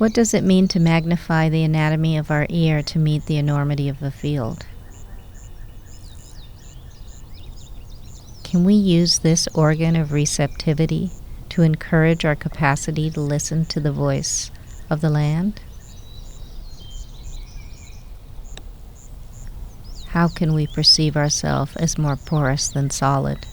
What does it mean to magnify the anatomy of our ear to meet the enormity of the field? Can we use this organ of receptivity to encourage our capacity to listen to the voice of the land? How can we perceive ourselves as more porous than solid?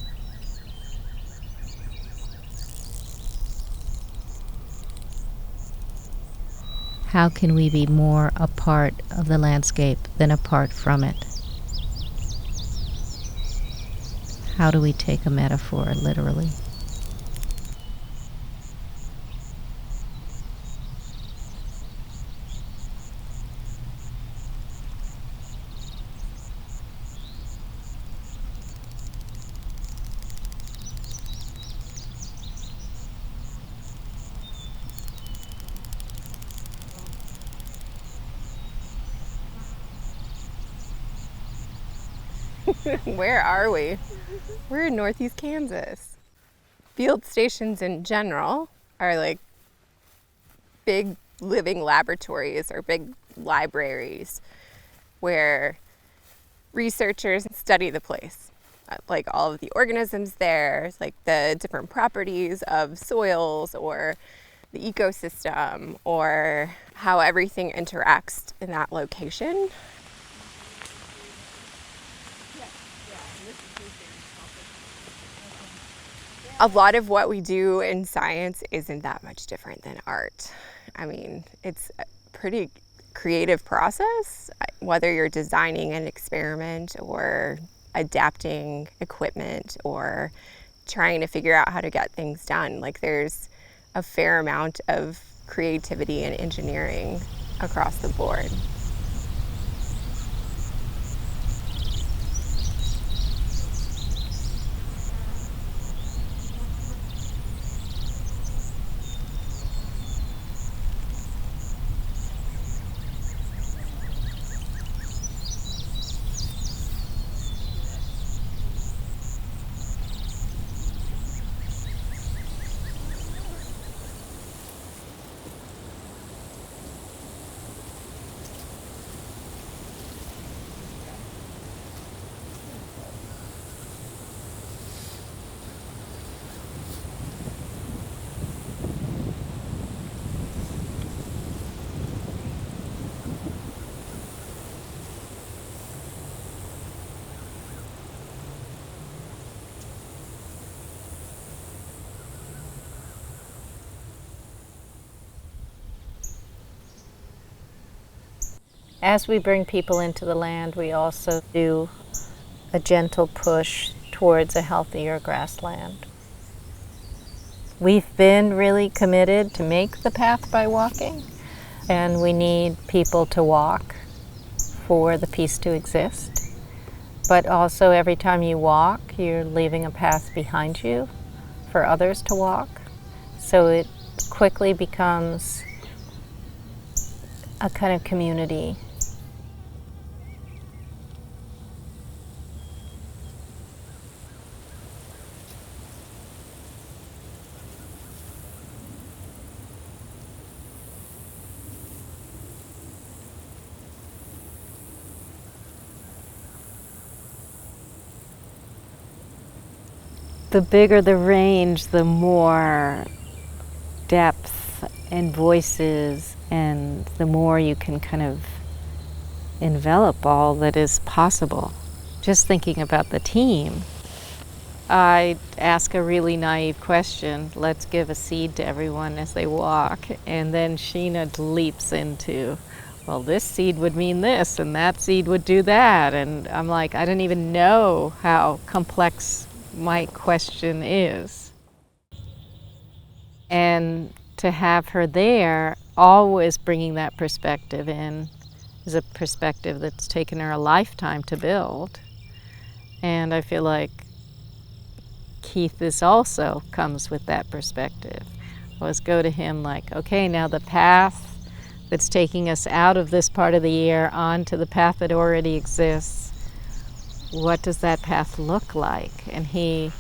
How can we be more a part of the landscape than apart from it? How do we take a metaphor literally? Where are we? We're in Northeast Kansas. Field stations in general are like big living laboratories or big libraries where researchers study the place. Like all of the organisms there, like the different properties of soils or the ecosystem or how everything interacts in that location. A lot of what we do in science isn't that much different than art. I mean, it's a pretty creative process, whether you're designing an experiment or adapting equipment or trying to figure out how to get things done. Like there's a fair amount of creativity and engineering across the board. As we bring people into the land, we also do a gentle push towards a healthier grassland. We've been really committed to make the path by walking, and we need people to walk for the piece to exist. But also every time you walk, you're leaving a path behind you for others to walk. So it quickly becomes a kind of community. The bigger the range, the more depth and voices, and the more you can kind of envelop all that is possible. Just thinking about the team, I ask a really naive question. Let's give a seed to everyone as they walk, and then Sheena leaps into, well, this seed would mean this, and that seed would do that. And I'm like, I don't even know how complex my question is. And to have her there, always bringing that perspective in, is a perspective that's taken her a lifetime to build. And I feel like Keith is also comes with that perspective. I always go to him like, okay, now the path that's taking us out of this part of the year onto the path that already exists, what does that path look like? And he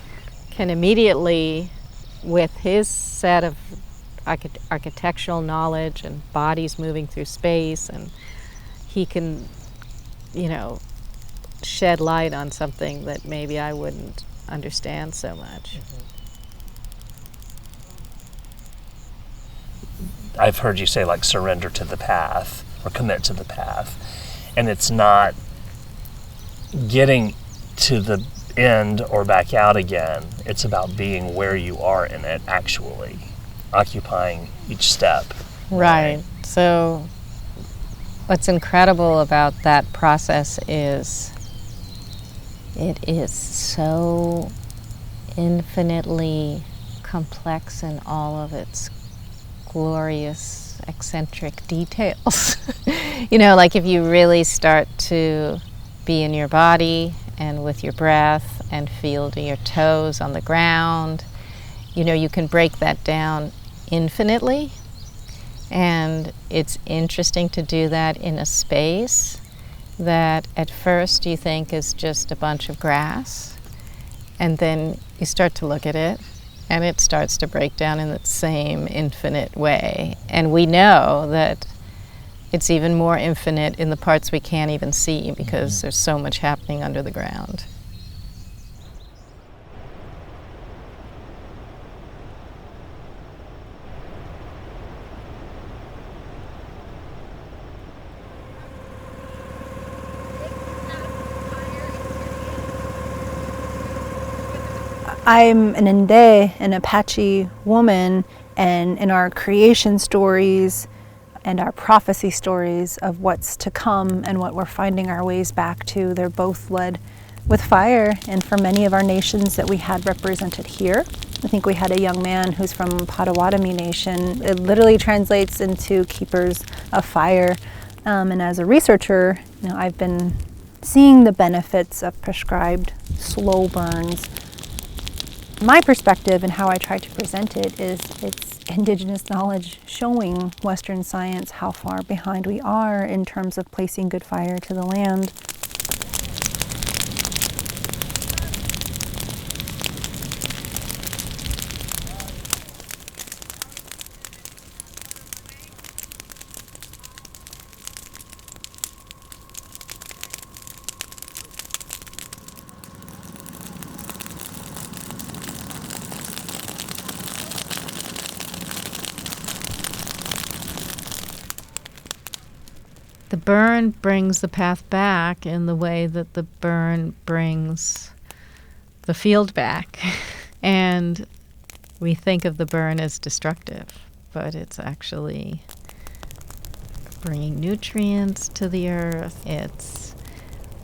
can immediately, with his set of architectural knowledge and bodies moving through space, and he can, shed light on something that maybe I wouldn't understand so much. I've heard you say like surrender to the path or commit to the path, and it's not getting to the end or back out again. It's about being where you are in it, actually occupying each step. Right. So what's incredible about that process is it is so infinitely complex in all of its glorious, eccentric details. Like if you really start to be in your body and with your breath and feel your toes on the ground, you can break that down infinitely. And it's interesting to do that in a space that at first you think is just a bunch of grass, and then you start to look at it and it starts to break down in that same infinite way. And we know that it's even more infinite in the parts we can't even see because there's so much happening under the ground. I'm an Inde, an Apache woman, and in our creation stories and our prophecy stories of what's to come and what we're finding our ways back to, they're both led with fire. And for many of our nations that we had represented here, I think we had a young man who's from Potawatomi Nation. It literally translates into keepers of fire. And as a researcher, I've been seeing the benefits of prescribed slow burns. My perspective and how I try to present it is it's indigenous knowledge showing Western science how far behind we are in terms of placing good fire to the land. The burn brings the path back in the way that the burn brings the field back. And we think of the burn as destructive, but it's actually bringing nutrients to the earth. It's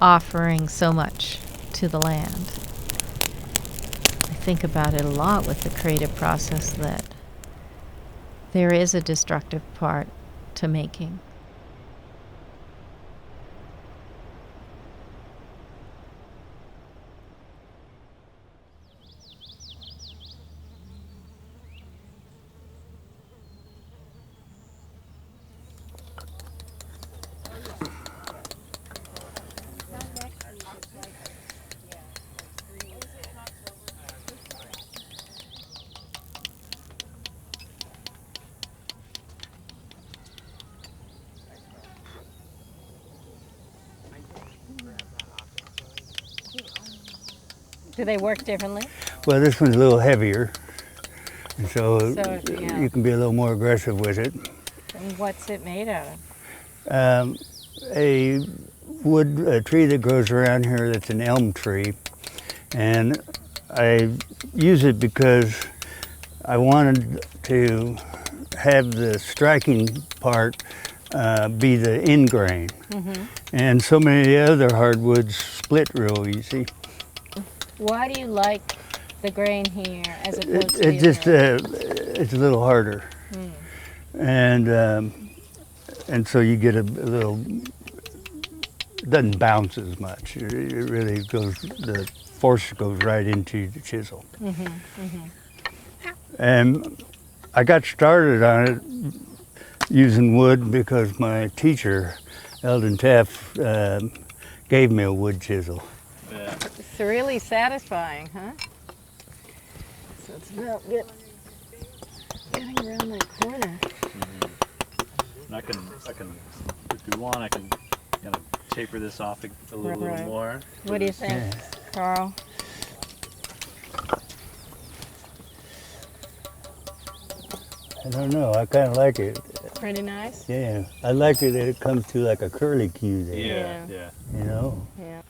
offering so much to the land. I think about it a lot with the creative process that there is a destructive part to making. Do they work differently? Well, this one's a little heavier, and so yeah. you can be a little more aggressive with it. And what's it made out of? A tree that grows around here that's an elm tree, and I use it because I wanted to have the striking part be the end grain. And so many of the other hardwoods split real easy. Why do you like the grain here as opposed It just it's a little harder, and so you get a little. It doesn't bounce as much. It really goes. The force goes right into the chisel. And I got started on it using wood because my teacher, Eldon Taft, gave me a wood chisel. It's really satisfying, huh? So it's about good. getting around that corner. And I can, if you want, I can kind of taper this off a little Right. more. What do you think, Yeah. Carl? I don't know. I kind of like it. Pretty nice. Yeah, I like it that it comes to like a curly cue there. Yeah, Yeah. yeah. You know. Yeah.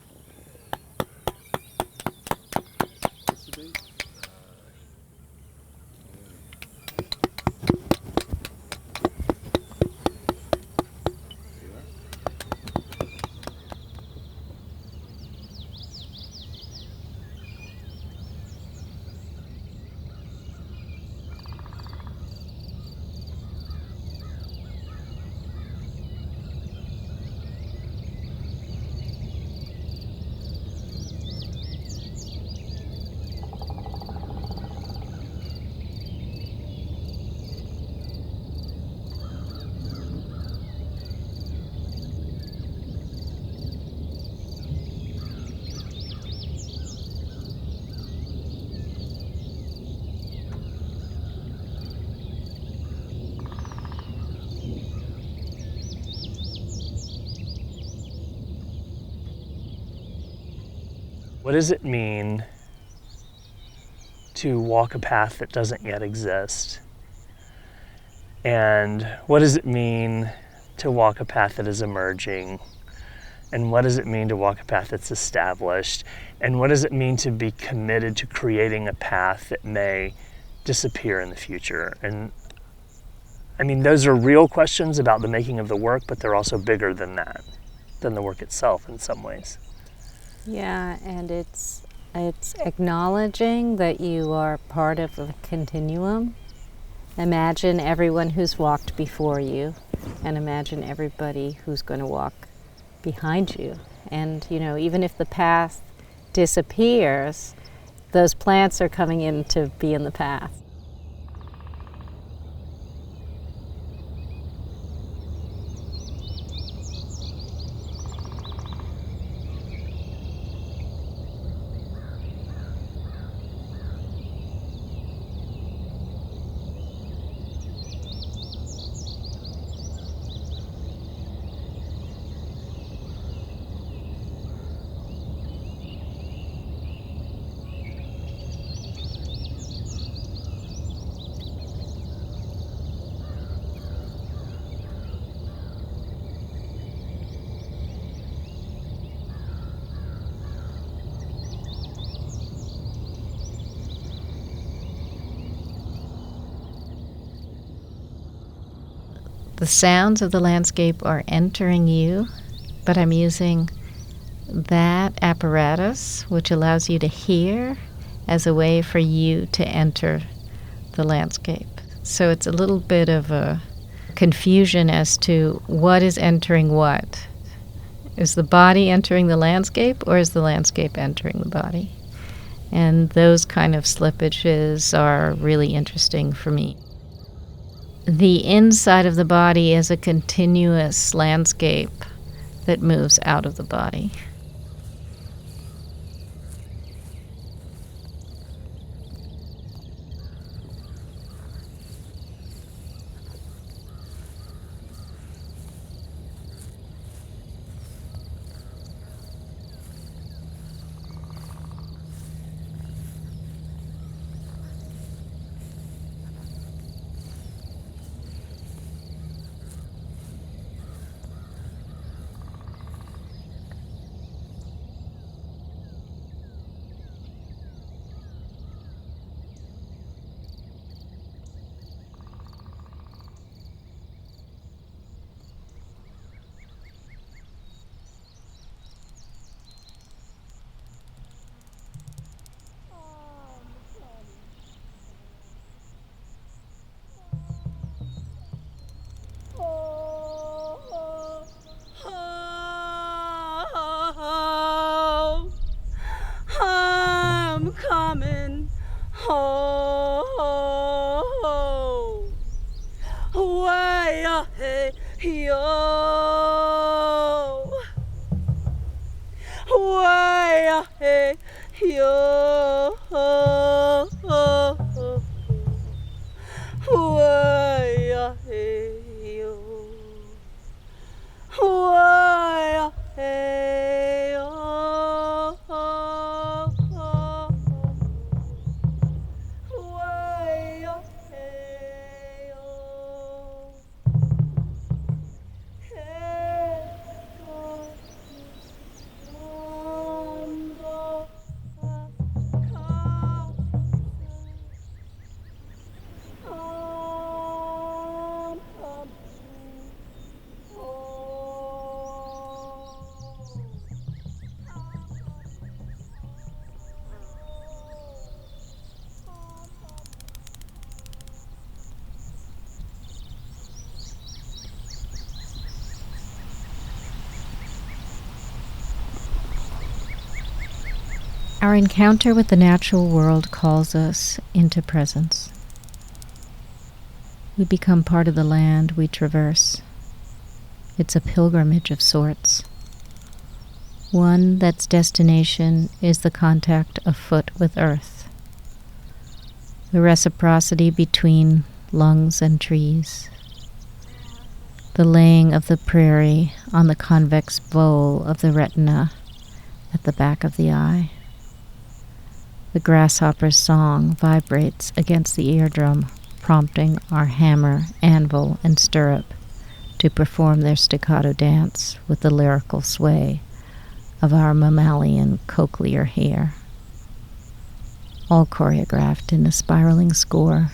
What does it mean to walk a path that doesn't yet exist? And what does it mean to walk a path that is emerging? And what does it mean to walk a path that's established? And what does it mean to be committed to creating a path that may disappear in the future? And I mean, those are real questions about the making of the work, but they're also bigger than that, than the work itself in some ways. Yeah, and it's acknowledging that you are part of a continuum. Imagine everyone who's walked before you, and imagine everybody who's going to walk behind you. And you know, even if the path disappears, those plants are coming in to be in the path. The sounds of the landscape are entering you, but I'm using that apparatus, which allows you to hear, as a way for you to enter the landscape. So it's a little bit of a confusion as to what is entering what. Is the body entering the landscape, or is the landscape entering the body? And those kind of slippages are really interesting for me. The inside of the body is a continuous landscape that moves out of the body. I'm coming home. Way ahead, yo. Way ahead, yo. Way Our encounter with the natural world calls us into presence. We become part of the land we traverse. It's a pilgrimage of sorts, one that's destination is the contact of foot with earth, the reciprocity between lungs and trees, the laying of the prairie on the convex bowl of the retina at the back of the eye. The grasshopper's song vibrates against the eardrum, prompting our hammer, anvil, and stirrup to perform their staccato dance with the lyrical sway of our mammalian cochlear hair, all choreographed in a spiraling score